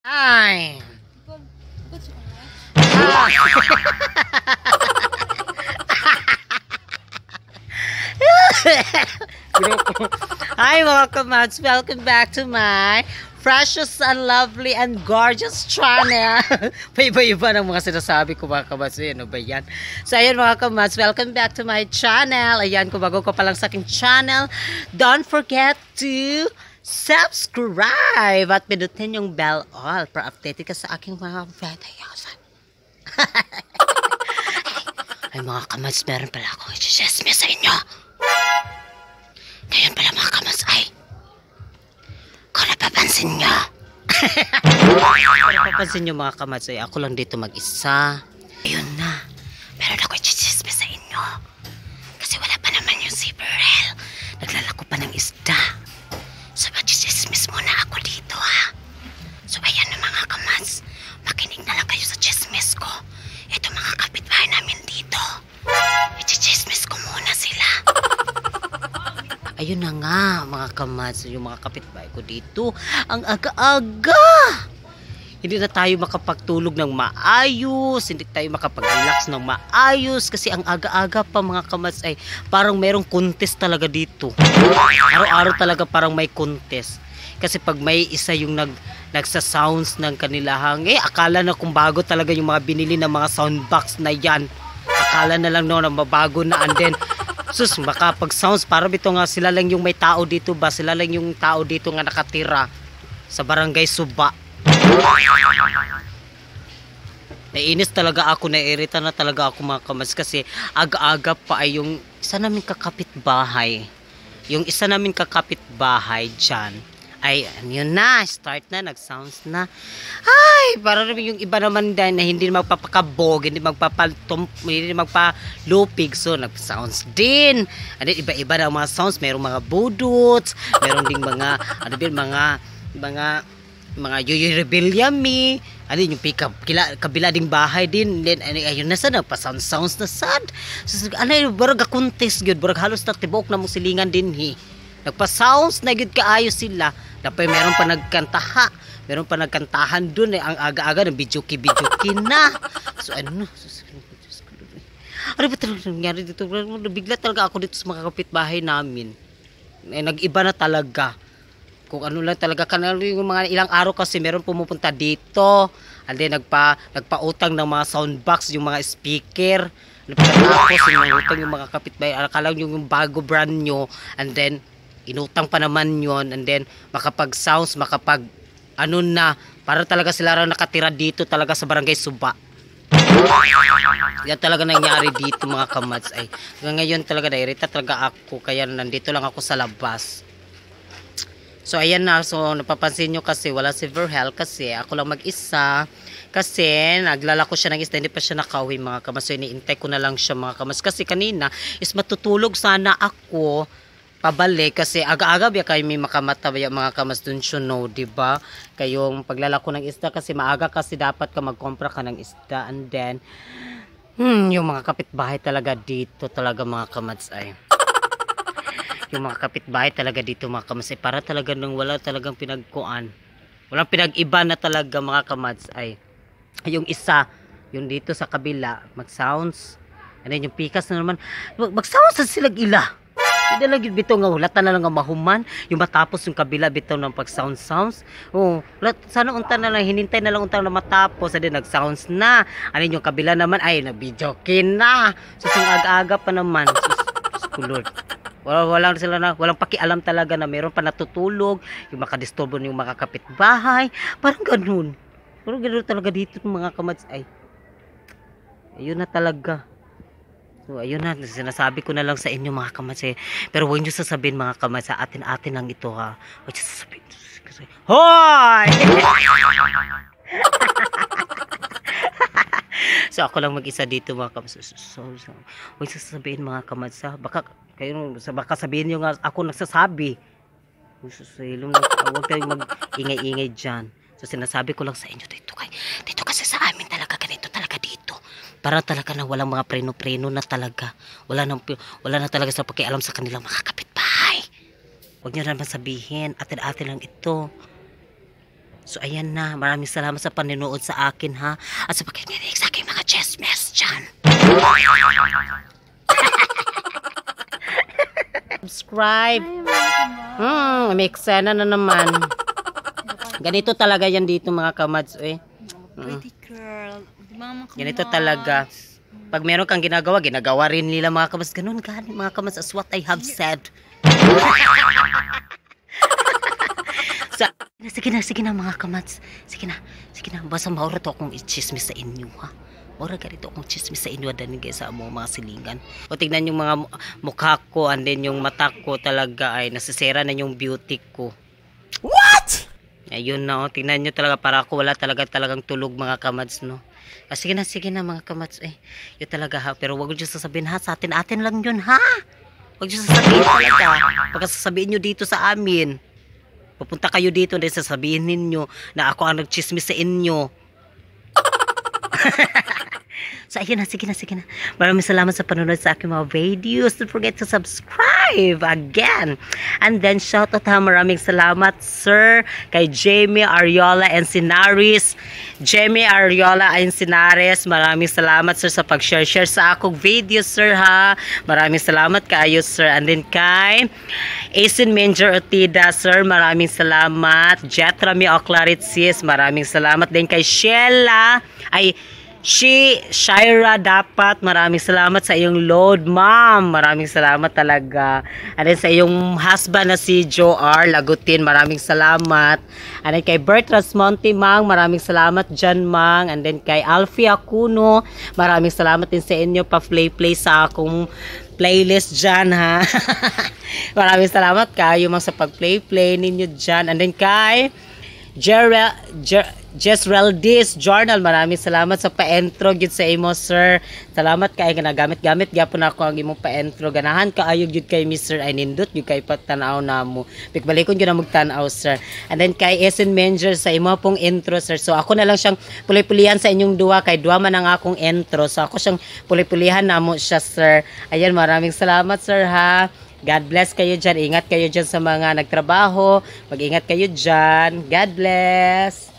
Ay. Hi mga kamads, welcome back to my precious and lovely and gorgeous channel. Paiba-iba ng mga sinasabi ko mga kamads. Ano ba yan? So ayan mga kamads, welcome back to my channel. Ayan, kung bago ka pa lang sa aking channel, don't forget to subscribe at pinutin yung bell all para updated ka sa aking mga videos. Ay mga kamads, meron pala akong i-chismis sa inyo. Ngayon pala mga kamads ay kung napapansin nyo. Kung napapansin nyo mga kamads ay ako lang dito mag-isa. Ayun na, meron ako i-chismis sa inyo. Kasi wala pa naman yung si Berel. Naglalako pa ng isda. So mag-chismis muna ako dito ha. So ayan na mga kamads, makinig na lang kayo sa chismis ko. Ito mga kapitbahay namin dito. I-chismis ko muna sila. Ayun na nga mga kamads, yung mga kapitbahay ko dito, ang aga-aga. Hindi na tayo makapagtulog ng maayos, hindi tayo makapag-relax ng maayos kasi ang aga-aga pa mga kamads ay parang merong contest talaga dito. Araw-araw talaga parang may contest. Kasi pag may isa yung nagsa-sounds ng kanilahang, akala na kung bago talaga yung mga binili ng mga soundbox na yan. Akala na lang no, na mabago na, and then sus, makapag-sounds, para bito nga sila lang yung may tao dito ba? Sila lang yung tao dito nga nakatira sa barangay Suba. Naiinis talaga ako, naiirita na talaga ako mga kamads kasi aga-aga pa ay yung isa namin kakapitbahay. Yung isa namin kakapitbahay dyan ay yun na, start na, nag-sounds na. Ay, para naman yung iba naman din na hindi magpapakabog, hindi magpapalupig, so nag-sounds din. And then iba-iba na mga sounds, mayroong mga budots, mayroong ding mga ano din, mga Yoyoy Rebelyami, ano yung kabila ding bahay din, then ayun na sa nagpa-sounds na sad. So, ano yung barag contest yun, barag halos na tibok na mong silingan din nagpa-sounds na yun kaayo sila. Dapat meron pa nagkantaha, meron pa nagkantahan dun ang aga-aga ng bijuki na. So ano ba talaga nangyari dito? Bigla talaga ako dito sa mga kapitbahay namin. Nag-iba na talaga. Kung ano lang talaga, kanalo yung mga ilang araw kasi meron pumupunta dito. And then nagpautang ng mga soundbox, yung mga speaker. Tapos yung mga kapitbahay, akala yung bago brand nyo, and then inutang pa naman yon, and then makapag-sounds, ano na, para talaga sila raw nakatira dito talaga sa barangay Suba. Yan talaga nangyari dito mga kamads. Ay, ngayon talaga nairita talaga ako, kaya nandito lang ako sa labas. So ayan na, so napapansin nyo kasi wala si Verhel kasi ako lang mag-isa. Kasi naglalako siya ng isda, hindi pa siya nakauwi mga kamads. So iniintay ko na lang siya mga kamads. Kasi kanina is matutulog sana ako pabalik kasi aga-aga biya kayo may makamata mga kamas dun siya, no, diba? Kayong paglalako ng isda kasi maaga kasi dapat ka magkompra ka ng isda, and then yung mga kapitbahay talaga dito talaga mga kamads ay yung mga kapitbahay talaga dito mga kamads ay para talaga nung wala talagang pinagkuan, walang pinag-iba na talaga mga kamads ay yung isa yung dito sa kabila mag-sounds, and then yung pikas na naman mag-sounds sa silag ila. Hindi lang bitaw nga hulatan na lang nga mahuman yung matapos yung kabila bitaw ng pag sounds. Oh, sana unta na lang hinintay na lang unta na matapos, ade nag-sounds na. Ano yung kabila naman ay nag-videokin na. So sang aga-aga pa naman. Lord. Walang sila na, walang pakialam talaga na meron pa natutulog, yung makadisturbo yung mga kapitbahay. Parang ganoon. Parang ganoon talaga dito ng mga kamads ay. Ayun na talaga. So, ayun na, sinasabi ko na lang sa inyo mga kamads pero huwag nyo sasabihin mga kamads, sa atin-atin lang ito ha. Huwag nyo sasabihin. Hoy! So ako lang mag-isa dito mga kamads. So, huwag nyo sasabihin mga kamads ha. Baka sabihin nyo nga ako nagsasabi. Huwag kayong mag-ingay-ingay dyan. So sinasabi ko lang sa inyo dito kasi sa amin talaga ganito talaga dito. Para talaga na walang mga preno-preno na talaga. Wala na talaga sa pakialam sa kanilang mga kapitbahay. Huwag nyo naman sabihin, atin-atin lang ito. So ayan na, maraming salamat sa panonood sa akin ha. At sa pakikinig sa aking mga chismes dyan. Subscribe. May eksena na naman. Ganito talaga yan dito mga kamads. Pretty girl. Ganito talaga. Pag meron kang ginagawa, ginagawa rin nila mga kamads. Ganun gani mga kamads as what I have said. Sige na mga kamads. Sige na. Basta maura to akong i-chismis sa inyo ha. Maura ganito akong chismis sa inyo. Danin guys sa mga silingan. O tignan yung mga mukha ko and then yung mata ko talaga ay nasisira na yung beauty ko. What? Ayun na o. Tignan nyo talaga para ako wala talagang tulog mga kamads no. Sige na mga kamads yun talaga ha. Pero wag nyo sasabihin ha. Sa atin lang yun ha. Wag nyo sasabihin talaga. Pagka sasabihin nyo dito sa amin. Pupunta kayo dito dahil sasabihin ninyo na ako ang nagchismis sa inyo. So, ayun na, sige na. Maraming salamat sa panonood sa aking mga videos. Don't forget to subscribe again. And then, shout out ha, maraming salamat, sir, kay Jamie Ariola and Sinaris. Jamie Ariola and Sinares, maraming salamat, sir, sa pag-share sa akong videos, sir, ha. Maraming salamat kayo, sir. And then, kay Asin Menger Otida, sir, maraming salamat. Jetrami Oclaritsis, maraming salamat. Then, kay Sheila, Shira dapat, maraming salamat sa iyong load, ma'am. Maraming salamat talaga. And then sa iyong husband na si Joe R. Lagutin, maraming salamat. And then kay Bert Rasmonte, mang, maraming salamat dyan, mang. And then kay Alfie Acuno, maraming salamat din sa inyo pa-play sa akong playlist dyan, ha. Maraming salamat kayo, mang, sa pag-play ninyo dyan. And then kay Jesreldis Journal, maraming salamat sa pa-intro gyud sa imo, sir. Salamat kay ginagamit-gamit gyapon ako ang imong pa-intro. Ganahan kaayo gyud kay Mr. ay nindot gyud kay patanaw namo. Pikbalikon gyud na magtan-aw, sir. And then kay Essen Menger sa imo pong intro, sir. So ako na lang siyang puli-pulihan sa inyong duwa kay duwa man ang akong intro. So ako siyang puli-pulihan namo siya, sir. Ayan, maraming salamat, sir, ha. God bless kayo dyan. Ingat kayo dyan sa mga nagtrabaho. Mag-ingat kayo dyan. God bless.